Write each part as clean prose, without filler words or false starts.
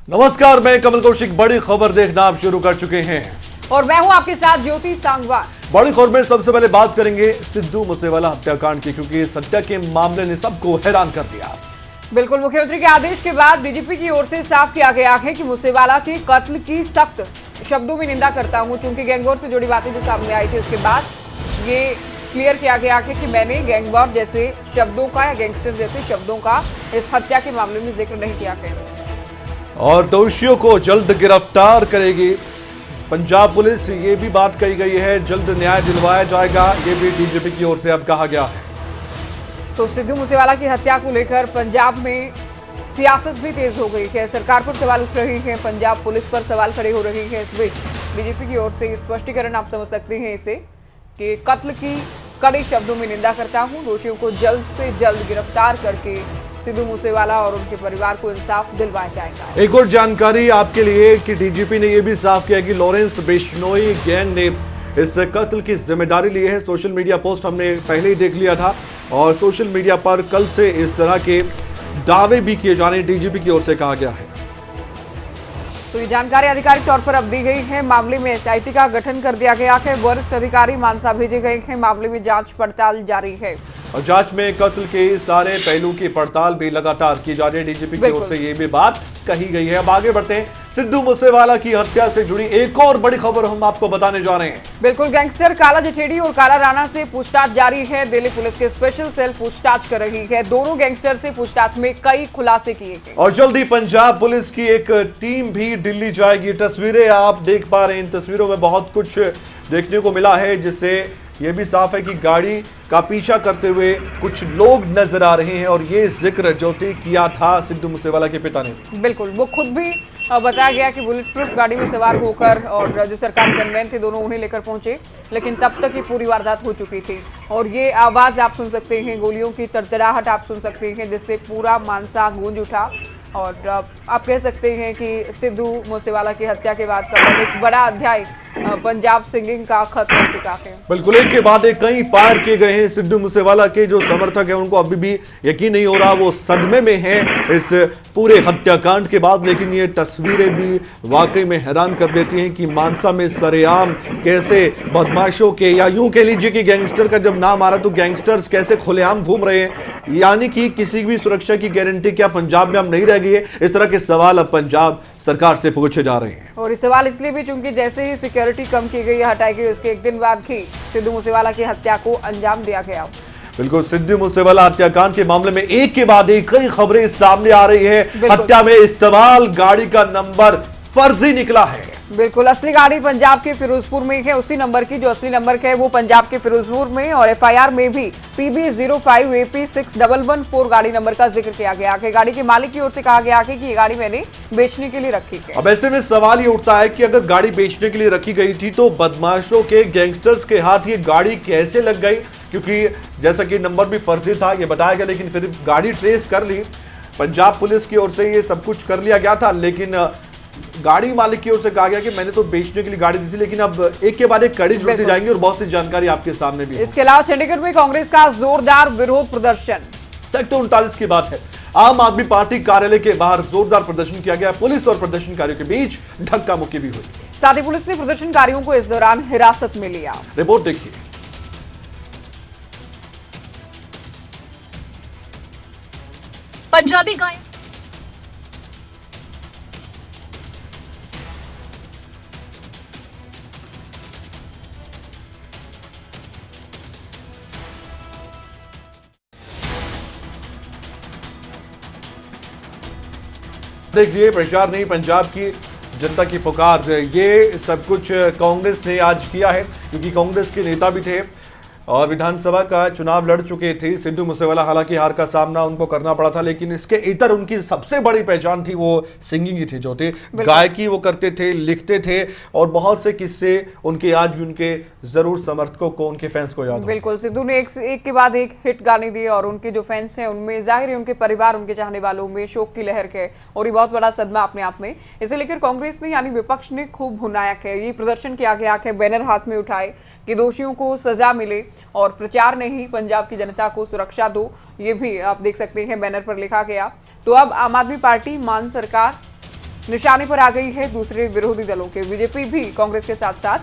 नमस्कार, मैं कमल कौशिक। बड़ी खबर देखना आप शुरू कर चुके हैं और मैं हूं आपके साथ ज्योति सांगवान। बड़ी खबर में सबसे पहले बात करेंगे सिद्धू मूसेवाला हत्याकांड की, क्योंकि इस हत्या के मामले ने सबको हैरान कर दिया। बिल्कुल, मुख्यमंत्री के आदेश के बाद डीजीपी की ओर से साफ किया गया है कि मूसेवाला के कत्ल की सख्त शब्दों में निंदा करता हूं। चूंकि गैंगवॉर से जुड़ी बातें जो सामने आई थी उसके बाद ये क्लियर किया गया है कि मैंने गैंगवॉर जैसे शब्दों का या गैंगस्टर जैसे शब्दों का इस हत्या के मामले में जिक्र नहीं किया गया और दोषियों को जल्द गिरफ्तार करेगी पंजाब पुलिस। ये भी बात कही गई है, जल्द न्याय दिलवाया जाएगा, ये भी डीजीपी की ओर से अब कहा गया है। तो सिद्धू मूसेवाला की हत्या को लेकर पंजाब में सियासत भी तेज हो गई है। सरकार पर सवाल उठ रहे हैं, पंजाब पुलिस पर सवाल खड़े हो रहे हैं। इस बीच डीजीपी की ओर से स्पष्टीकरण आप समझ सकते हैं इसे कि कत्ल की कड़े शब्दों में निंदा करता हूं, दोषियों को जल्द से जल्द गिरफ्तार करके सिद्धू मूसेवाला और उनके परिवार को इंसाफ दिलवाया जाएगा। एक और जानकारी आपके लिए कि डीजीपी ने यह भी साफ किया कि लॉरेंस बिश्नोई गैंग ने इस कत्ल की जिम्मेदारी ली है। सोशल मीडिया पोस्ट हमने पहले ही देख लिया था और सोशल मीडिया पर कल से इस तरह के दावे भी किए जाने डीजीपी की ओर से कहा गया है। तो ये जानकारी आधिकारिक तौर पर अब दी गई है। मामले में एसआईटी का गठन कर दिया गया है। वरिष्ठ अधिकारी मानसा भेजे गए हैं। मामले में जांच पड़ताल जारी है और जांच में कत्ल के सारे पहलू की पड़ताल भी लगातार की जा रही है। डीजीपी की ओर से ये भी बात कही गई है। अब आगे बढ़ते हैं, सिद्धू मूसेवाला की हत्या से जुड़ी एक और बड़ी खबर हम आपको बताने जा रहे हैं। बिल्कुल, गैंगस्टर काला जठेड़ी और काला राणा से पूछताछ जारी है। दिल्ली पुलिस के स्पेशल सेल पूछताछ कर रही है। दोनों गैंगस्टर से पूछताछ में कई खुलासे किए गए और जल्दी पंजाब पुलिस की एक टीम भी दिल्ली जाएगी। तस्वीरें आप देख पा रहे हैं, इन तस्वीरों में बहुत कुछ देखने को मिला है, जिससे यह भी साफ है कि गाड़ी का पीछा करते हुए कुछ लोग नजर आ रहे हैं। और ये जिक्र जो किया था सिद्धू मूसेवाला के पिता ने। बिल्कुल, वो खुद भी बताया गया कि बुलेट प्रूफ गाड़ी में सवार होकर और जो सरकारी गनमैन थे दोनों उन्हें लेकर पहुंचे, लेकिन तब तक ये पूरी वारदात हो चुकी थी। और ये आवाज आप सुन सकते हैं, गोलियों की तड़तड़ाहट आप सुन सकते हैं, जिससे पूरा मानसा गूंज उठा। और आप कह सकते हैं कि सिद्धू मूसेवाला की हत्या के बाद का एक बड़ा अध्याय पंजाब सिंगिंग का खत्म हो चुका है। बिल्कुल, एक के बाद एक कई फायर किए गए हैं। सिद्धू मूसेवाला के जो समर्थक हैं उनको अभी भी यकीन नहीं हो रहा, वो सदमे में हैं इस पूरे हत्याकांड के बाद। लेकिन ये तस्वीरें भी वाकई में हैरान कर देती हैं कि मानसा में सरेआम कैसे बदमाशों के, या यूं कह लीजिए कि गैंगस्टर का जब नाम आ रहा तो गैंगस्टर्स कैसे खुलेआम घूम रहे हैं, यानी कि किसी भी सुरक्षा की गारंटी क्या पंजाब में अब नहीं रह गई है। इस तरह के सवाल अब पंजाब सरकार से पूछे जा रहे हैं। और ये सवाल इसलिए भी क्योंकि जैसे ही सिक्योरिटी कम की गई, हटाई गई, उसके एक दिन बाद ही सिद्धू मूसेवाला की हत्या को अंजाम दिया गया। बिल्कुल, सिद्धू मूसेवाला हत्याकांड के मामले में एक के बाद एक कई खबरें सामने आ रही है। हत्या में इस्तेमाल गाड़ी का नंबर फर्जी निकला है। बिल्कुल, असली गाड़ी पंजाब के फिरोजपुर में है, उसी नंबर की जो असली नंबर है वो पंजाब के फिरोजपुर में। और एफआईआर में भी PB05AP6114 गाड़ी नंबर का जिक्र किया गया है। गाड़ी के मालिक की ओर से कहा गया है कि ये गाड़ी मैंने बेचने के लिए रखी है। अब ऐसे में सवाल ये उठता है कि अगर गाड़ी बेचने के लिए रखी गई थी तो बदमाशों के, गैंगस्टर्स के हाथ ये गाड़ी कैसे लग गई? क्योंकि जैसा कि नंबर भी फर्जी था ये बताया गया, लेकिन फिर गाड़ी ट्रेस कर ली पंजाब पुलिस की ओर से, ये सब कुछ कर लिया गया था। लेकिन गाड़ी मालिक की ओर से कहा गया कि मैंने तो बेचने के लिए गाड़ी दी थी। लेकिन अब एक के बाद एक कड़ी जुड़ती जाएंगी और बहुत सी जानकारी आपके सामने भी है। इसके अलावा चंडीगढ़ में कांग्रेस का जोरदार विरोध प्रदर्शन। सेक्टर 39 की बात है, आम आदमी पार्टी कार्यालय के बाहर जोरदार प्रदर्शन किया गया। पुलिस और प्रदर्शनकारियों के बीच धक्का मुक्की भी हुई। साथ ही पुलिस ने प्रदर्शनकारियों को इस दौरान हिरासत में लिया। रिपोर्ट देखिए। पंजाबी गायक देखिए, प्रचार नहीं पंजाब की जनता की पुकार, ये सब कुछ कांग्रेस ने आज किया है। क्योंकि कांग्रेस के नेता भी थे और विधानसभा का चुनाव लड़ चुके थे सिद्धू मूसेवाला। हालांकि हार का सामना उनको करना पड़ा था, लेकिन इसके इतर उनकी सबसे बड़ी पहचान थी वो सिंगिंग ही थी, जो थे गायकी वो करते थे, लिखते थे। और बहुत से किस्से उनके आज भी उनके जरूर समर्थकों को, उनके फैंस को याद। बिल्कुल, सिद्धू ने एक के बाद एक हिट गाने दिए और उनके जो फैंस हैं उनमें जाहिर है उनके परिवार, उनके चाहने वालों में शोक की लहर है। और ये बहुत बड़ा सदमा अपने आप में। इसे लेकर कांग्रेस ने यानी विपक्ष ने खूब भुनायक है। ये प्रदर्शन किया गया है, बैनर हाथ में उठाए कि दोषियों को सजा मिले और प्रचार नहीं, पंजाब की जनता को सुरक्षा दो। ये भी आप देख सकते हैं बैनर पर लिखा गया। तो अब आम आदमी पार्टी मान सरकार निशाने पर आ गई है दूसरे विरोधी दलों के। बीजेपी भी कांग्रेस के साथ साथ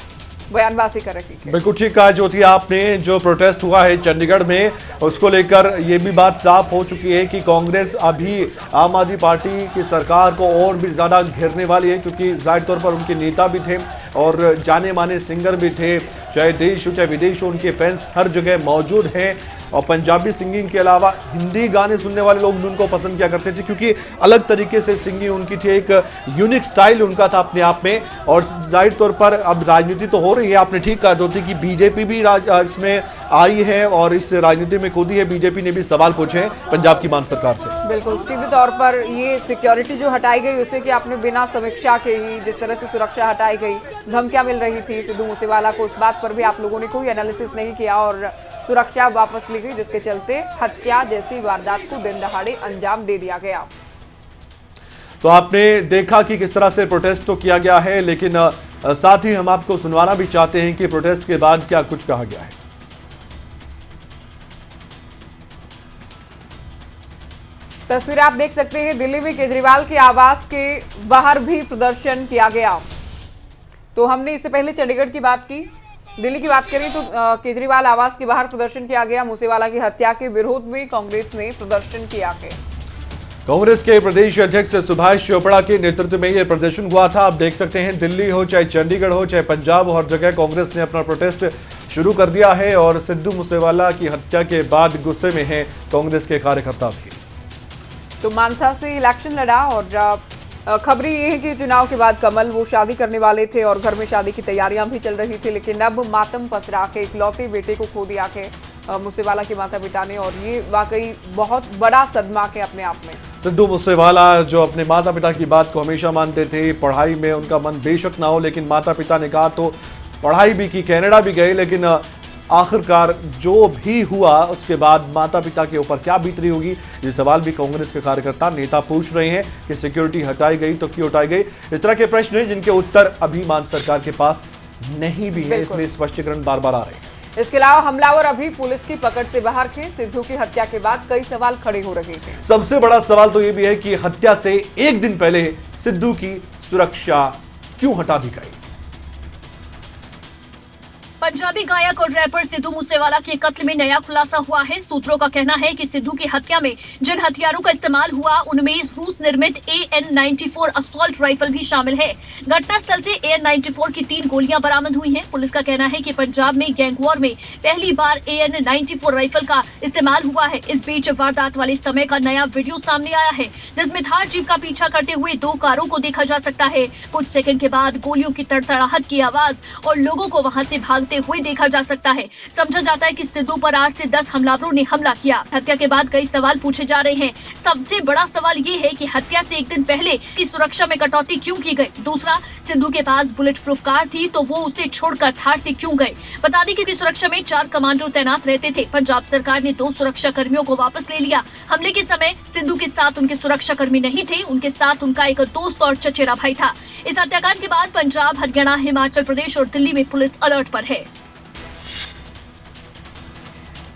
बयानबाजी कर रही है। बिल्कुल ठीक कहा ज्योति आपने। जो प्रोटेस्ट हुआ है चंडीगढ़ में, उसको लेकर ये भी बात साफ हो चुकी है कि कांग्रेस अभी आम आदमी पार्टी की सरकार को और भी ज्यादा घेरने वाली है, क्योंकि जाहिर तौर पर उनके नेता भी थे और जाने माने सिंगर भी थे, चाहे देश हो चाहे विदेश हो, उनके फैंस हर जगह मौजूद हैं। और पंजाबी सिंगिंग के अलावा हिंदी गाने सुनने वाले लोग भी उनको पसंद किया करते थे, क्योंकि अलग तरीके से सिंगिंग उनकी थी, एक यूनिक स्टाइल उनका था अपने आप में। और जाहिर तौर पर अब राजनीति तो हो रही है, आपने ठीक कहा दोती कि बीजेपी भी इसमें आई है और इस राजनीति में कूदी है। बीजेपी ने भी सवाल पूछे हैं पंजाब की मान सरकार से। बिल्कुल सीधे तौर पर ये सिक्योरिटी जो हटाई गई उससे कि आपने बिना समीक्षा के ही जिस तरह से सुरक्षा हटाई गई, धमकियां मिल रही थी सिद्धू मूसेवाला को, उस बात पर भी आप लोगों ने कोई एनालिसिस नहीं किया और सुरक्षा वापस ली गई, जिसके चलते हत्या जैसी वारदात को दिन दहाड़े अंजाम दे दिया गया। तो आपने देखा कि किस तरह से प्रोटेस्ट तो किया गया है, लेकिन साथ ही हम आपको सुनवाना भी चाहते हैं कि प्रोटेस्ट के बाद क्या कुछ कहा गया है। तस्वीर आप देख सकते हैं, दिल्ली में केजरीवाल के आवास के बाहर भी प्रदर्शन किया गया। तो हमने इससे पहले चंडीगढ़ की बात की, दिल्ली की बात करें तो केजरीवाल आवास के बाहर प्रदर्शन किया गया। मूसेवाला की हत्या के विरोध में कांग्रेस ने प्रदर्शन किया है। कांग्रेस के प्रदेश अध्यक्ष सुभाष चोपड़ा के नेतृत्व में यह प्रदर्शन हुआ था। आप देख सकते हैं दिल्ली हो चाहे चंडीगढ़ हो चाहे पंजाब हो, हर जगह कांग्रेस ने अपना प्रोटेस्ट शुरू कर दिया है। और सिद्धू मूसेवाला की हत्या के बाद गुस्से में हैं कांग्रेस के कार्यकर्ता भी। तो मानसा से इलेक्शन लड़ा और खबरी ये है कि चुनाव के बाद कमल वो शादी करने वाले थे और घर में शादी की तैयारियां भी चल रही थी, लेकिन अब मातम पसरा के इकलौते बेटे को खो दिया है मूसेवाला के माता पिता ने, और ये वाकई बहुत बड़ा सदमा के अपने आप में। सिद्धू मूसेवाला जो अपने माता पिता की बात को हमेशा मानते थे, पढ़ाई में उनका मन बेशक ना हो, लेकिन माता पिता ने कहा तो पढ़ाई भी की, कनाडा भी गए, लेकिन आखिरकार जो भी हुआ उसके बाद माता पिता के ऊपर क्या बीत रही होगी, ये सवाल भी कांग्रेस के कार्यकर्ता नेता पूछ रहे हैं कि सिक्योरिटी हटाई गई तो क्यों हटाई गई। इस तरह के प्रश्न हैं जिनके उत्तर अभी मान सरकार के पास नहीं भी है, इसलिए स्पष्टीकरण बार बार आ रहे हैं। इसके अलावा हमलावर अभी पुलिस की पकड़ से बाहर थे। सिद्धू की हत्या के बाद कई सवाल खड़े हो रहे थे। सबसे बड़ा सवाल तो यह भी है कि हत्या से एक दिन पहले सिद्धू की सुरक्षा क्यों हटा दी गई। पंजाबी गायक और रैपर सिद्धू मूसेवाला के कत्ल में नया खुलासा हुआ है। सूत्रों का कहना है कि सिद्धू की हत्या में जिन हथियारों का इस्तेमाल हुआ उनमें रूस निर्मित AN-94 असॉल्ट राइफल भी शामिल है। घटनास्थल से AN-94 की 3 गोलियां बरामद हुई हैं। पुलिस का कहना है कि पंजाब में गैंगवॉर में पहली बार AN-94 राइफल का इस्तेमाल हुआ है। इस बीच वारदात वाले समय का नया वीडियो सामने आया है, जिसमें थार जीप का पीछा करते हुए 2 कारों को देखा जा सकता है। कुछ सेकंड के बाद गोलियों की तड़तड़ाहट की आवाज और लोगों को वहां से भागते हुए देखा जा सकता है। समझा जाता है कि सिद्धू पर 8 से 10 हमलावरों ने हमला किया। हत्या के बाद कई सवाल पूछे जा रहे हैं। सबसे बड़ा सवाल ये है कि हत्या से एक दिन पहले की सुरक्षा में कटौती क्यों की गई। दूसरा, सिद्धू के पास बुलेट प्रूफ कार थी तो वो उसे छोड़कर थार से क्यों गए। बता दें कि इस सुरक्षा में 4 कमांडो तैनात रहते थे। पंजाब सरकार ने 2 सुरक्षा कर्मियों को वापस ले लिया। हमले के समय सिद्धू के साथ उनके सुरक्षा कर्मी नहीं थे, उनके साथ उनका एक दोस्त और चचेरा भाई था। इस हत्याकांड के बाद पंजाब, हरियाणा, हिमाचल प्रदेश और दिल्ली में पुलिस अलर्ट पर है।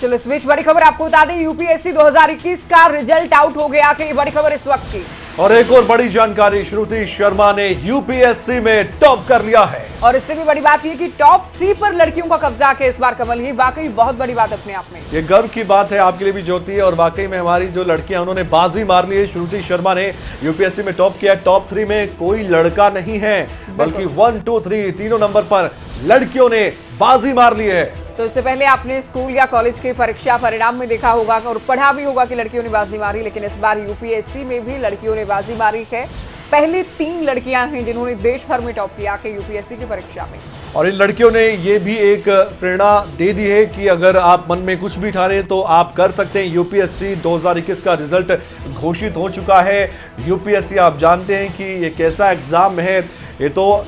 चलो इस बीच बड़ी खबर आपको बता दें, यूपीएससी 2021 का रिजल्ट आउट हो गया। ये बड़ी खबर इस वक्त की। और एक और बड़ी जानकारी, श्रुति शर्मा ने यूपीएससी में टॉप कर लिया है। और इससे भी बड़ी बात यह कि टॉप 3 पर लड़कियों का कब्जा है इस बार कमल। ये वाकई बहुत बड़ी बात अपने आप में। ये गर्व की बात है आपके लिए भी ज्योति है, और वाकई में हमारी जो लड़कियां उन्होंने बाजी मार ली है। श्रुति शर्मा ने यूपीएससी में टॉप किया। टॉप 3 में कोई लड़का नहीं है, बल्कि 1, 2, 3 तीनों नंबर पर लड़कियों ने बाजी मार ली है। तो इससे पहले आपने स्कूल या कॉलेज के परीक्षा परिणाम में देखा होगा और पढ़ा भी होगा कि लड़कियों ने बाजी मारी, लेकिन इस बार यूपीएससी में भी लड़कियों ने बाजी मारी है। पहली 3 लड़कियां हैं जिन्होंने देश भर में टॉप किया है यूपीएससी की परीक्षा में। और इन लड़कियों ने ये भी एक प्रेरणा दे दी है कि अगर आप मन में कुछ भी ठाने तो आप कर सकते हैं। यूपीएससी 2021 का रिजल्ट घोषित हो चुका है। यूपीएससी आप जानते हैं कि ये कैसा एग्जाम है, ये तो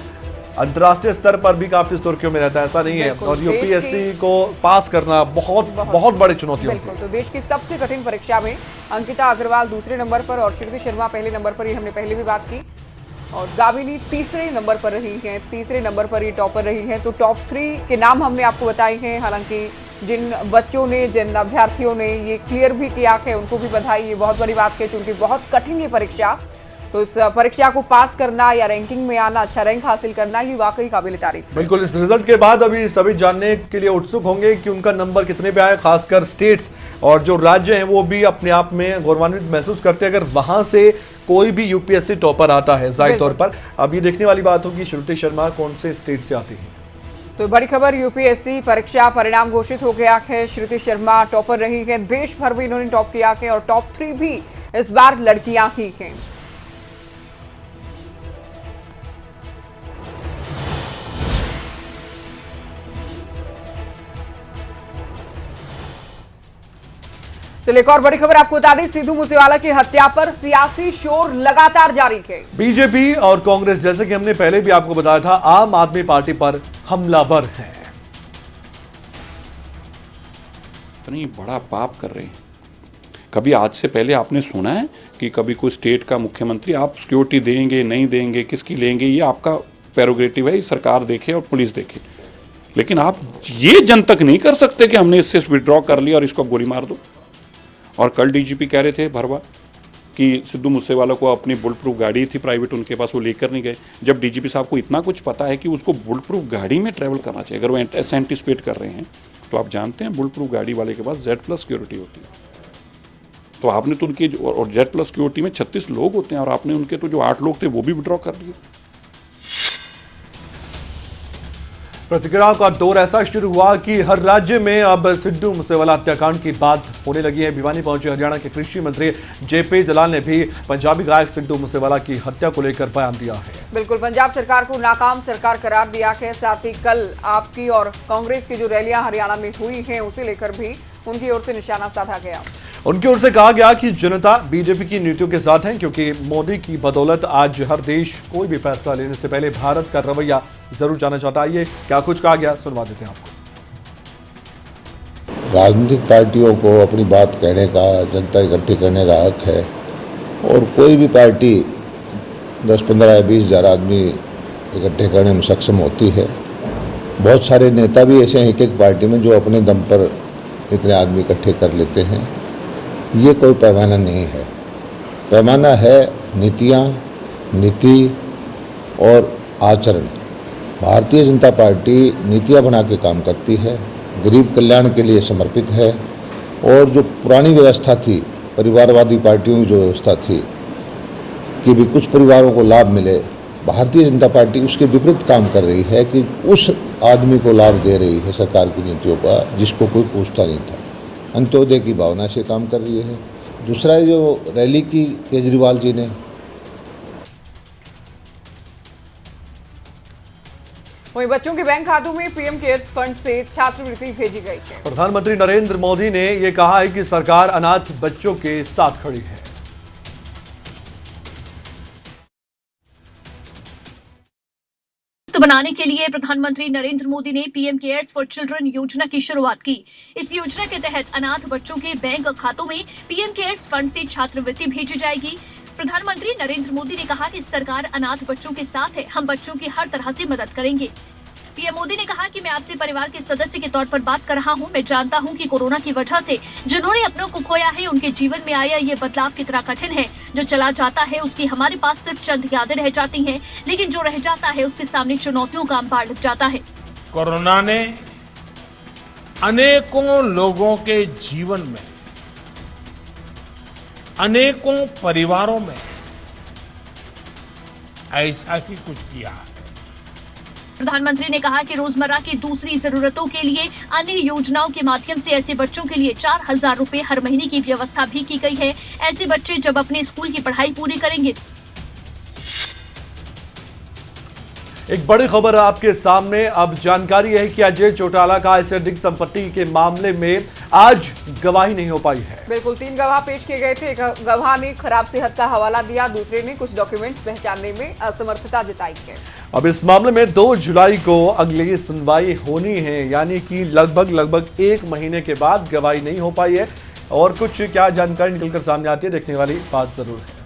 अंतर्राष्ट्रीय स्तर पर भी काफी सुर्खियों में रहता है, ऐसा नहीं है। और यूपीएससी को पास करना बहुत बड़ी चुनौती होती है। तो देश की सबसे कठिन परीक्षा में अंकिता अग्रवाल दूसरे नंबर पर और श्रुति शर्मा पहले नंबर पर, ही हमने पहले भी बात की। और गाविनी तीसरे नंबर पर रही हैं, तीसरे नंबर पर ये टॉपर रही हैं। तो टॉप 3 के नाम हमने आपको बताए हैं। हालांकि जिन बच्चों ने, जिन अभ्यर्थियों ने ये क्लियर भी किया है उनको भी बधाई। ये बहुत बड़ी बात है क्योंकि बहुत कठिन ये परीक्षा तो इस परीक्षा को पास करना या रैंकिंग में आना, अच्छा रैंक हासिल करना, ये वाकई काबिल तारीफ। बिल्कुल, इस रिजल्ट के बाद अभी सभी जानने के लिए उत्सुक होंगे कि उनका नंबर कितने पे आए। खासकर स्टेट्स और जो राज्य हैं वो भी अपने आप में गौरवान्वित महसूस करते हैं अगर वहां से कोई भी यूपीएससी टॉपर आता है जाहिर तौर पर। अब ये देखने वाली बात होगी श्रुति शर्मा कौन से स्टेट से आती है। तो बड़ी खबर, यूपीएससी परीक्षा परिणाम घोषित हो गया है। श्रुति शर्मा टॉपर रही है, देश भर में इन्होंने टॉप किया है और टॉप 3 भी इस बार लड़कियां ही हैं। तो एक और बड़ी खबर आपको बता दें, सिद्धू मूसेवाला की हत्या पर सियासी शोर लगातार जारी है। बीजेपी और कांग्रेस, जैसे कि हमने पहले भी आपको बताया था, आम आदमी पार्टी पर हमलावर है। नहीं, बड़ा पाप कर रहे हैं। कभी आज से पहले आपने सुना है कि कभी कोई स्टेट का मुख्यमंत्री आप सिक्योरिटी देंगे नहीं देंगे, किसकी लेंगे, ये आपका प्रेरोगेटिव है, सरकार देखे और पुलिस देखे। लेकिन आप ये जन तक नहीं कर सकते कि हमने इससे विड्रॉ कर लिया और इसको गोली मार दो। और कल डीजीपी कह रहे थे भरवा कि सिद्धू मूसेवाला को अपनी बुलेट प्रूफ गाड़ी थी प्राइवेट उनके पास, वो लेकर नहीं गए। जब डीजीपी साहब को इतना कुछ पता है कि उसको बुलेट प्रूफ गाड़ी में ट्रैवल करना चाहिए, अगर वो ऐसा एंटिसिपेट कर रहे हैं, तो आप जानते हैं बुलेट प्रूफ गाड़ी वाले के पास Z+ सिक्योरिटी होती है। तो आपने तो उनकी और Z+ सिक्योरिटी में 36 लोग होते हैं और आपने उनके तो जो 8 लोग थे वो भी विड्रॉ कर दिए। प्रतिक्रियाओं का दौर ऐसा शुरू हुआ कि हर राज्य में अब सिद्धू मूसेवाला हत्याकांड की बात होने लगी है। भिवानी पहुंचे हरियाणा के कृषि मंत्री JP दलाल ने भी पंजाबी गायक सिद्धू मूसेवाला की हत्या को लेकर बयान दिया है। बिल्कुल, पंजाब सरकार को नाकाम सरकार करार दिया है। साथ ही कल आपकी और कांग्रेस की जो रैलियां हरियाणा में हुई हैं उसे लेकर भी उनकी ओर से निशाना साधा गया। उनकी ओर से कहा गया कि जनता बीजेपी की नीतियों के साथ है, क्योंकि मोदी की बदौलत आज हर देश कोई भी फैसला लेने से पहले भारत का रवैया जरूर जानना चाहता है। ये क्या कुछ कहा गया, सुनवा देते हैं आपको। राजनीतिक पार्टियों को अपनी बात कहने का, जनता इकट्ठी करने का हक है और कोई भी पार्टी 10, 15 या 20 हज़ार आदमी इकट्ठे करने में सक्षम होती है। बहुत सारे नेता भी ऐसे हैं एक पार्टी में जो अपने दम पर इतने आदमी इकट्ठे कर लेते हैं। ये कोई पैमाना नहीं है। पैमाना है नीतियाँ, नीति और आचरण। भारतीय जनता पार्टी नीतियाँ बना के काम करती है, गरीब कल्याण के लिए समर्पित है और जो पुरानी व्यवस्था थी, परिवारवादी पार्टियों की जो व्यवस्था थी कि भी कुछ परिवारों को लाभ मिले, भारतीय जनता पार्टी उसके विपरीत काम कर रही है कि उस आदमी को लाभ दे रही है सरकार की नीतियों का जिसको कोई पूछता नहीं था। अंत्योदय की भावना से काम कर रही है। दूसरा जो रैली की केजरीवाल जी ने, वहीं बच्चों के बैंक खातों में पीएम केयर्स फंड से छात्रवृत्ति भेजी गई है। प्रधानमंत्री नरेंद्र मोदी ने यह कहा है कि सरकार अनाथ बच्चों के साथ खड़ी है। बनाने के लिए प्रधानमंत्री नरेंद्र मोदी ने पीएम केयर्स फॉर चिल्ड्रन योजना की शुरुआत की। इस योजना के तहत अनाथ बच्चों के बैंक खातों में पीएम केयर्स फंड से छात्रवृत्ति भेजी जाएगी। प्रधानमंत्री नरेंद्र मोदी ने कहा कि सरकार अनाथ बच्चों के साथ है, हम बच्चों की हर तरह से मदद करेंगे। पीएम मोदी ने कहा कि मैं आपसे परिवार के सदस्य के तौर पर बात कर रहा हूं। मैं जानता हूं कि कोरोना की वजह से जिन्होंने अपनों को खोया है, उनके जीवन में आया ये बदलाव कितना कठिन है। जो चला जाता है उसकी हमारे पास सिर्फ चंद यादें रह जाती हैं, लेकिन जो रह जाता है उसके सामने चुनौतियों का अंबार लग जाता है। कोरोना ने अनेकों लोगों के जीवन में, अनेकों परिवारों में ऐसा ही कुछ किया है। प्रधानमंत्री ने कहा कि रोजमर्रा की दूसरी जरूरतों के लिए अन्य योजनाओं के माध्यम से ऐसे बच्चों के लिए 4,000 रुपए हर महीने की व्यवस्था भी की गई है। ऐसे बच्चे जब अपने स्कूल की पढ़ाई पूरी करेंगे। एक बड़ी खबर आपके सामने। अब जानकारी है कि अजय चौटाला का ऐतिहासिक संपत्ति के मामले में आज गवाही नहीं हो पाई है। बिल्कुल, 3 गवाह पेश किए गए थे। एक गवाह ने खराब सेहत का हवाला दिया, दूसरे ने कुछ डॉक्यूमेंट्स पहचानने में असमर्थता जताई है। अब इस मामले में 2 जुलाई को अगली सुनवाई होनी है, यानी कि लगभग 1 महीने के बाद गवाही नहीं हो पाई है। और कुछ क्या जानकारी निकलकर सामने आती है, देखने वाली बात जरूर है।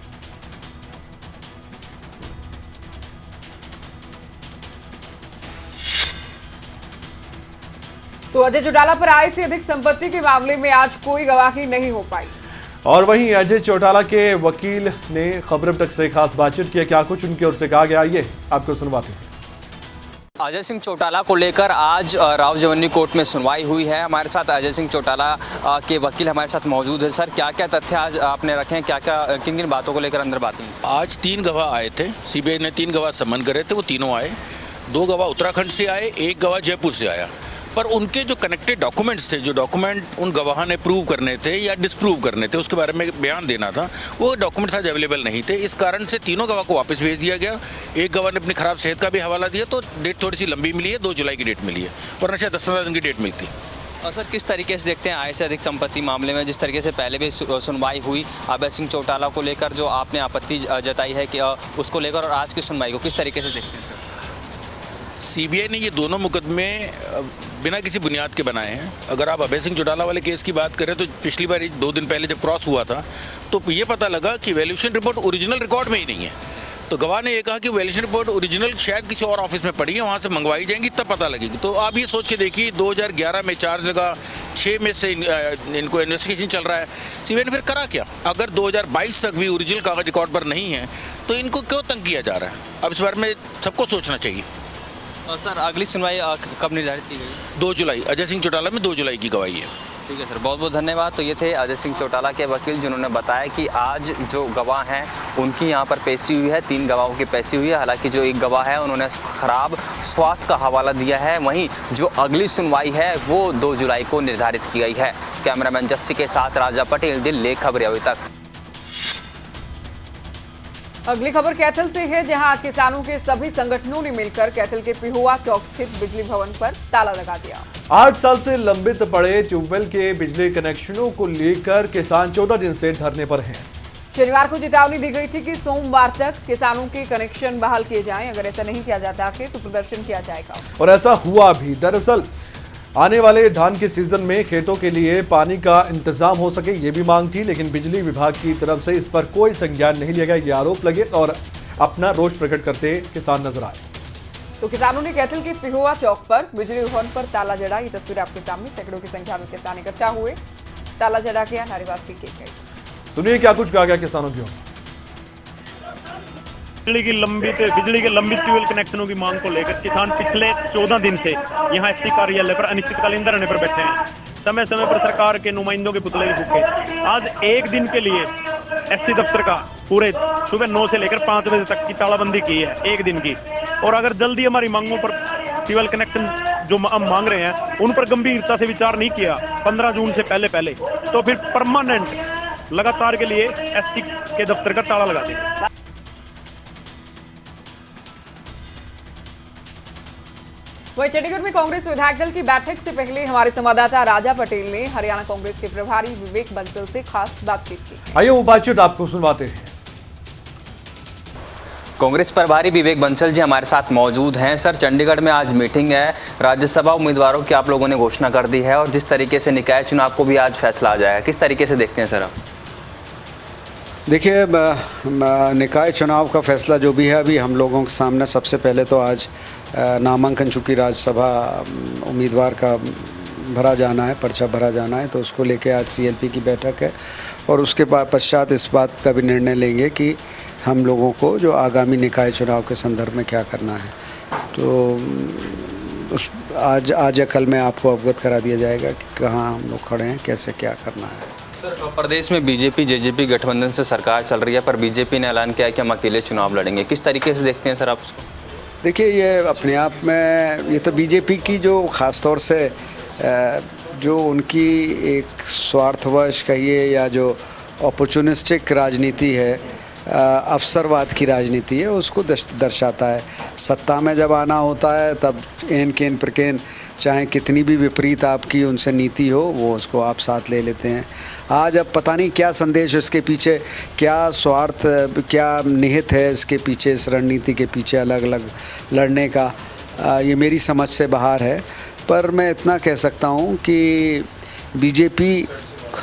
तो अजय चौटाला पर आय से अधिक संपत्ति के मामले में आज कोई गवाही नहीं हो पाई। और वहीं अजय चौटाला के वकील ने खबर अब तक से खास बातचीत की, क्या कुछ उनकी ओर से कहा गया, ये आपको सुनवाते हैं। अजय सिंह चौटाला को लेकर आज राव जवन्नी कोर्ट में सुनवाई हुई है। हमारे साथ अजय सिंह चौटाला के वकील हमारे साथ मौजूद है। सर, क्या क्या तथ्य आज आपने रखे हैं, क्या क्या किन किन बातों को लेकर अंदर बातें? आज 3 गवाह आए थे। सीबीआई ने 3 गवाह सम्मन करे थे, वो तीनों आए। 2 गवाह उत्तराखंड से आए, 1 गवाह जयपुर से आया। पर उनके जो कनेक्टेड डॉक्यूमेंट्स थे, जो डॉक्यूमेंट उन गवाह ने प्रूव करने थे या डिसप्रूव करने थे, उसके बारे में बयान देना था, वो डॉक्यूमेंट्स आज अवेलेबल नहीं थे। इस कारण से तीनों गवाह को वापस भेज दिया गया। 1 गवाह ने अपनी खराब सेहत का भी हवाला दिया, तो डेट थोड़ी सी लंबी मिली है, 2 जुलाई की डेट मिली है, वरना शायद 10-15 दिन की डेट मिलती। और सर, किस तरीके से देखते हैं आय से अधिक संपत्ति मामले में, जिस तरीके से पहले भी सुनवाई हुई अजय सिंह चौटाला को लेकर, जो आपने आपत्ति जताई है कि उसको लेकर, और आज की सुनवाई को किस तरीके से देखते हैं? सीबीआई ने ये दोनों मुकदमे बिना किसी बुनियाद के बनाए हैं। अगर आप अभय सिंह चौटाला वाले केस की बात करें तो पिछली बार 2 दिन पहले जब क्रॉस हुआ था तो ये पता लगा कि वैल्यूएशन रिपोर्ट ओरिजिनल रिकॉर्ड में ही नहीं है। तो गवाह ने ये कहा कि वैल्यूएशन रिपोर्ट ओरिजिनल शायद किसी और ऑफिस में पड़ी है, वहाँ से मंगवाई जाएंगी तब पता लगेगी। तो आप ये सोच के देखिए, 2011 में चार्ज लगा, 6 में से इनको इन्वेस्टिगेशन चल रहा है। सीबीआई ने फिर करा क्या? अगर 2022 तक भी ओरिजिनल कागज रिकॉर्ड पर नहीं है तो इनको क्यों तंग किया जा रहा है? अब इस बारे में सबको सोचना चाहिए। और सर, अगली सुनवाई कब निर्धारित की गई? 2 जुलाई। अजय सिंह चौटाला में 2 जुलाई की गवाही है। ठीक है सर, बहुत बहुत धन्यवाद। तो ये थे अजय सिंह चौटाला के वकील, जिन्होंने बताया कि आज जो गवाह हैं उनकी यहाँ पर पेशी हुई है। 3 गवाहों की पेशी हुई है। हालांकि जो 1 गवाह है उन्होंने खराब स्वास्थ्य का हवाला दिया है। वहीं जो अगली सुनवाई है वो 2 जुलाई को निर्धारित की गई है। कैमरामैन जस्सी के साथ राजा पटेल, दिल्ली खबरें अभी तक। अगली खबर कैथल से है, जहां आज किसानों के सभी संगठनों ने मिलकर कैथल के पिहुआ चौक स्थित बिजली भवन पर ताला लगा दिया। 8 साल से लंबित पड़े ट्यूबवेल के बिजली कनेक्शनों को लेकर किसान 14 दिन से धरने पर हैं। शनिवार को चेतावनी दी गई थी कि सोमवार तक किसानों के कनेक्शन बहाल किए जाएं। अगर ऐसा नहीं किया जाता है तो प्रदर्शन किया जाएगा। और ऐसा हुआ भी। दरअसल आने वाले धान के सीजन में खेतों के लिए पानी का इंतजाम हो सके, ये भी मांग थी, लेकिन बिजली विभाग की तरफ से इस पर कोई संज्ञान नहीं लिया गया। ये आरोप लगे और अपना रोष प्रकट करते किसान नजर आए। तो किसानों ने कैथल के पिहुआ चौक पर बिजली भवन पर ताला जड़ा। ये तस्वीर आपके सामने, सैकड़ों की संख्या में किसान इकट्ठा हुए, ताला जड़ा के नारेबाजी की गई। सुनिए क्या कुछ कहा गया किसानों की ओर से। बिजली के लंबित ट्यूबवेल कनेक्शनों की मांग को लेकर किसान पिछले 14 दिन से यहाँ एसटी कार्यालय पर अनिश्चितकालीन धरने पर बैठे हैं। समय समय पर सरकार के नुमाइंदों के पुतले भी फूके। आज 1 दिन के लिए एसटी दफ्तर का पूरे सुबह 9 से लेकर 5 बजे तक की तालाबंदी की है, 1 दिन की। और अगर जल्दी हमारी मांगों पर ट्यूबवेल कनेक्शन जो हम मांग रहे हैं उन पर गंभीरता से विचार नहीं किया 15 जून से पहले तो फिर परमानेंट लगातार के लिए एसटी के दफ्तर का ताला लगा दें। वहीं चंडीगढ़ में कांग्रेस विधायक दल की बैठक से पहले हमारे संवाददाता राजा पटेल ने हरियाणा कांग्रेस के प्रभारी विवेक बंसल से खास बातचीत की। आइए वो बातचीत आपको सुनवाते हैं। कांग्रेस प्रभारी विवेक बंसल जी हमारे साथ मौजूद हैं। सर, चंडीगढ़ में आज मीटिंग है, राज्यसभा उम्मीदवारों की आप लोगों ने घोषणा कर दी है और जिस तरीके से निकाय चुनाव को भी आज फैसला आ जाएगा, किस तरीके से देखते हैं सर आप? देखिए, निकाय चुनाव का फैसला जो भी है अभी हम लोगों के सामने, सबसे पहले तो आज नामांकन चूँकि राज्यसभा उम्मीदवार का भरा जाना है, पर्चा भरा जाना है, तो उसको लेके आज सीएलपी की बैठक है और उसके पश्चात इस बात का भी निर्णय लेंगे कि हम लोगों को जो आगामी निकाय चुनाव के संदर्भ में क्या करना है। तो आज या कल में आपको अवगत करा दिया जाएगा कि कहाँ हम लोग खड़े हैं, कैसे क्या करना है। सर, प्रदेश में बीजेपी जेजेपी गठबंधन से सरकार चल रही है, पर बीजेपी ने ऐलान किया है कि हम अकेले चुनाव लड़ेंगे। किस तरीके से देखते हैं सर आप उसको? देखिए, ये अपने आप में ये तो बीजेपी की जो ख़ास तौर से जो उनकी एक स्वार्थवश कहिए या जो अपॉर्चुनिस्टिक राजनीति है, अवसरवाद की राजनीति है, उसको दर्शाता है। सत्ता में जब आना होता है तब एन केन प्रकेन चाहे कितनी भी विपरीत आपकी उनसे नीति हो, वो उसको आप साथ ले लेते हैं। आज अब पता नहीं क्या संदेश इसके पीछे, क्या स्वार्थ, क्या निहित है इसके पीछे, इस रणनीति के पीछे अलग अलग लड़ने का, ये मेरी समझ से बाहर है। पर मैं इतना कह सकता हूँ कि बीजेपी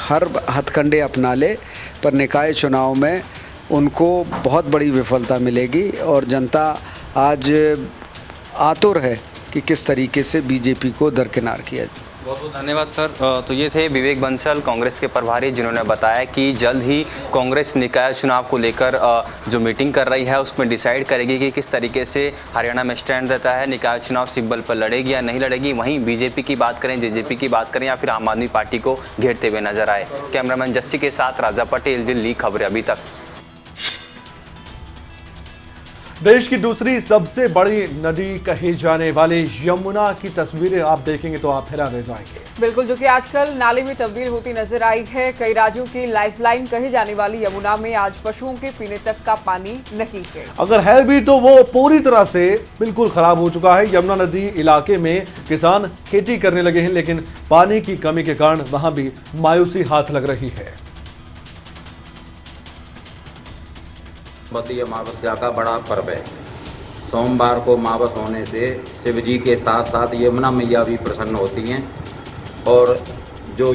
हर हथकंडे अपना ले, पर निकाय चुनाव में उनको बहुत बड़ी विफलता मिलेगी और जनता आज आतुर है कि किस तरीके से बीजेपी को दरकिनार किया जाए। बहुत बहुत धन्यवाद सर। तो ये थे विवेक बंसल, कांग्रेस के प्रभारी, जिन्होंने बताया कि जल्द ही कांग्रेस निकाय चुनाव को लेकर जो मीटिंग कर रही है उसमें डिसाइड करेगी कि किस तरीके से हरियाणा में स्टैंड देता है, निकाय चुनाव सिंबल पर लड़ेगी या नहीं लड़ेगी। वहीं बीजेपी की बात करें, जेजेपी की बात करें या फिर आम आदमी पार्टी को घेरते हुए नजर आए। कैमरामैन जस्सी के साथ राजा पटेल, दिल्ली। खबरें अभी तक। देश की दूसरी सबसे बड़ी नदी कही जाने वाले यमुना की तस्वीरें आप देखेंगे तो आप हैरान रह जाएंगे। बिल्कुल, जो कि आजकल नाले में तब्दील होती नजर आई है। कई राज्यों की लाइफलाइन कही जाने वाली यमुना में आज पशुओं के पीने तक का पानी नहीं है। अगर है भी तो वो पूरी तरह से बिल्कुल खराब हो चुका है। यमुना नदी इलाके में किसान खेती करने लगे हैं, लेकिन पानी की कमी के कारण वहां भी मायूसी हाथ लग रही है। बती अमावस्या का बड़ा पर्व है। सोमवार को अमावस होने से शिव जी के साथ साथ यमुना मैया भी प्रसन्न होती हैं, और जो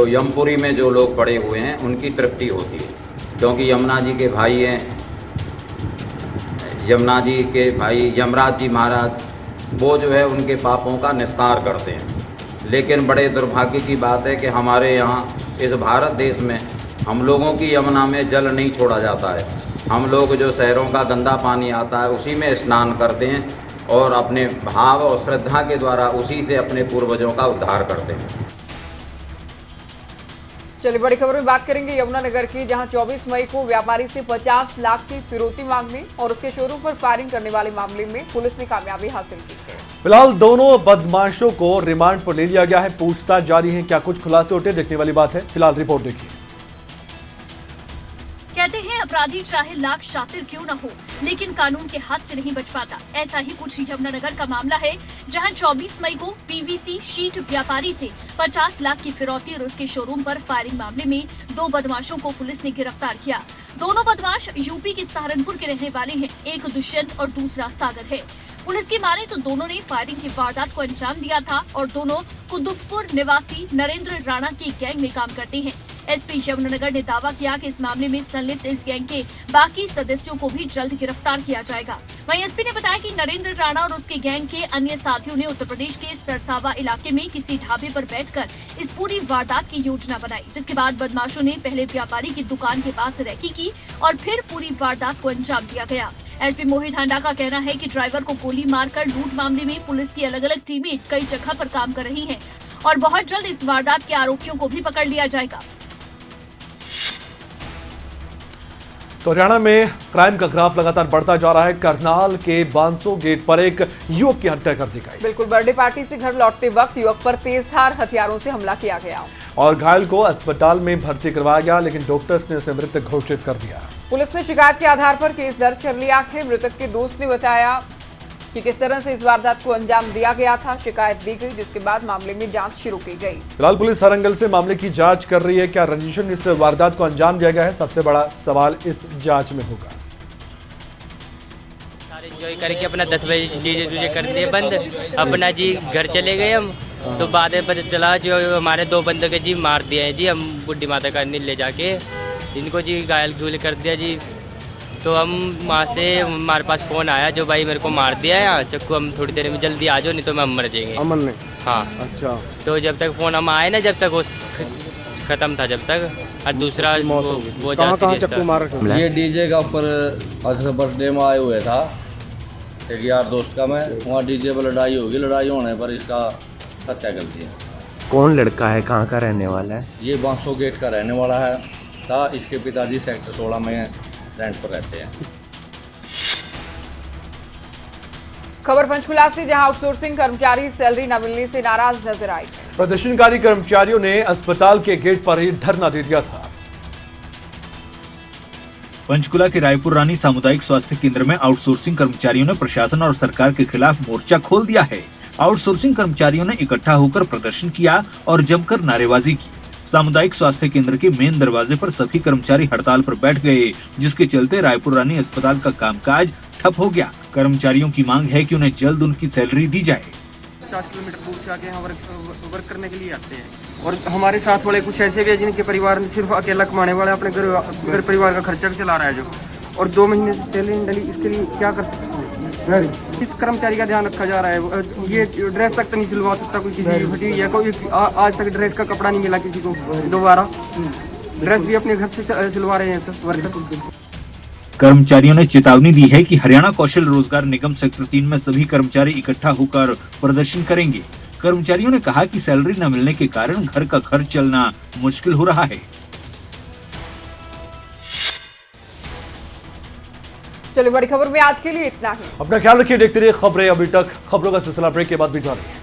यमपुरी में जो लोग पड़े हुए हैं उनकी तृप्ति होती है, क्योंकि यमुना जी के भाई हैं, यमुना जी के भाई यमराज जी महाराज, वो जो है उनके पापों का निस्तार करते हैं। लेकिन बड़े दुर्भाग्य की बात है कि हमारे यहाँ इस भारत देश में हम लोगों की यमुना में जल नहीं छोड़ा जाता है। हम लोग जो शहरों का गंदा पानी आता है उसी में स्नान करते हैं और अपने भाव और श्रद्धा के द्वारा उसी से अपने पूर्वजों का उद्धार करते हैं। चलिए बड़ी खबर में बात करेंगे यमुनानगर की, जहां 24 मई को व्यापारी से 50 लाख की फिरौती मांगने और उसके शोरूम पर फायरिंग करने वाले मामले में पुलिस ने कामयाबी हासिल की है। फिलहाल दोनों बदमाशों को रिमांड पर ले लिया गया है, पूछताछ जारी है। क्या कुछ खुलासे होते देखने वाली बात है। फिलहाल रिपोर्ट देखिए। कहते हैं अपराधी चाहे लाख शातिर क्यों न हो, लेकिन कानून के हाथ से नहीं बच पाता। ऐसा ही कुछ यमुनानगर का मामला है, जहां 24 मई को पीवीसी शीट व्यापारी से 50 लाख की फिरौती और उसके शोरूम पर फायरिंग मामले में 2 बदमाशों को पुलिस ने गिरफ्तार किया। दोनों बदमाश यूपी के सहारनपुर के रहने वाले हैं। एक दुष्यंत और दूसरा सागर है। पुलिस की माने तो दोनों ने फायरिंग की वारदात को अंजाम दिया था और दोनों कुतुबपुर निवासी नरेंद्र राणा की गैंग में काम करते हैं। एसपी यमुनानगर ने दावा किया कि इस मामले में संलिप्त इस गैंग के बाकी सदस्यों को भी जल्द गिरफ्तार किया जाएगा। वहीं एसपी ने बताया कि नरेंद्र राणा और उसके गैंग के अन्य साथियों ने उत्तर प्रदेश के सरसावा इलाके में किसी ढाबे पर बैठकर इस पूरी वारदात की योजना बनाई, जिसके बाद बदमाशों ने पहले व्यापारी की दुकान के पास रैकी की और फिर पूरी वारदात को अंजाम दिया गया। एसपी मोहित हांडा का कहना है कि ड्राइवर को गोली मारकर लूट मामले में पुलिस की अलग अलग टीमें कई जगह पर काम कर रही हैं और बहुत जल्द इस वारदात के आरोपियों को भी पकड़ लिया जाएगा। तो हरियाणा में क्राइम का ग्राफ लगातार बढ़ता जा रहा है। करनाल के 500 गेट पर एक युवक की हत्या कर दी गई। बिल्कुल, बर्थडे पार्टी से घर लौटते वक्त युवक पर तेजधार हथियारों से हमला किया गया और घायल को अस्पताल में भर्ती करवाया गया, लेकिन डॉक्टर्स ने उसे मृत घोषित कर दिया। पुलिस ने शिकायत के आधार पर केस दर्ज कर लिया है। मृतक के दोस्त ने बताया कि किस तरह से इस वारदात को अंजाम दिया गया था। शिकायत दी गई, जिसके बाद मामले में जांच शुरू की गई। फिलहाल पुलिस हर एंगल से मामले की जांच कर रही है। क्या रंजिश ने इस वारदात को अंजाम दिया गया है, सबसे बड़ा सवाल इस जांच में होगा। सारे एंजॉय करके अपना 10 बजे डीजे कर दिए बंद, अपना जी घर चले गए हम। तो बाद में पता चला जो हमारे 2 बंदों के जी मार दिया है जी, हम बुड्ढी माता का ले जाके इनको जी घायल घूल कर दिया जी। तो हम वहाँ से हमारे पास फ़ोन आया जो भाई मेरे को मार दिया है यहाँ चक्कू, हम थोड़ी देर में जल्दी आ जाओ नहीं तो हम मर जाएंगे। अमन ने? हाँ। अच्छा। तो जब तक फ़ोन हम आए ना, जब तक वो ख़त्म था, जब तक और दूसरा वो कहाँ चक्कू मार? ये डीजे का ऊपर आज बर्थडे में आए हुए था एक यार दोस्त का, मैं वहाँ डीजे पर लड़ाई होगी, लड़ाई होने पर इसका हत्या कर दिया। कौन लड़का है, कहाँ का रहने वाला है? ये 500 गेट का रहने वाला है था। इसके पिताजी सेक्टर 16 में रेंट पर रहते हैं। खबर पंचकुला से, जहां आउटसोर्सिंग कर्मचारी सैलरी न मिलने से नाराज नजर आए। प्रदर्शनकारी कर्मचारियों ने अस्पताल के गेट पर ही धरना दे दिया था। पंचकुला के रायपुर रानी सामुदायिक स्वास्थ्य केंद्र में आउटसोर्सिंग कर्मचारियों ने प्रशासन और सरकार के खिलाफ मोर्चा खोल दिया है। आउटसोर्सिंग कर्मचारियों ने इकट्ठा होकर प्रदर्शन किया और जमकर नारेबाजी की। सामुदायिक स्वास्थ्य केंद्र के मेन दरवाजे पर सभी कर्मचारी हड़ताल पर बैठ गए, जिसके चलते रायपुर रानी अस्पताल का कामकाज ठप हो गया। कर्मचारियों की मांग है कि उन्हें जल्द उनकी सैलरी दी जाए। 50 किलोमीटर दूर से आके यहाँ वर्क करने के लिए आते हैं और हमारे साथ वाले कुछ ऐसे भी है जिनके परिवार में सिर्फ अकेला कमाने वाला अपने घर परिवार का खर्चा भी चला रहा है जो, और 2 महीने से सैलरी नहीं डली। इसके लिए क्या कर सकते हैं? इस कर्मचारी का ध्यान रखा जा रहा है। ये ड्रेस तक तो नहीं सिलवा सकता कोई, किसी की फटी हुई है कोई, आज तक ड्रेस का कपड़ा नहीं मिला किसी को दोबारा। ड्रेस भी अपने घर से सिलवा रहे हैं सर वर्कर। कर्मचारियों ने चेतावनी दी है कि हरियाणा कौशल रोजगार निगम सेक्टर 3 में सभी कर्मचारी इकट्ठा होकर प्रदर्शन करेंगे। कर्मचारियों ने कहा कि सैलरी न मिलने के कारण घर का खर्च चलना मुश्किल हो रहा है। चलिए बड़ी खबर में आज के लिए इतना ही। अपना ख्याल रखिए, देखते रहिए खबरें। अभी तक खबरों का सिलसिला ब्रेक के बाद भी जारी है।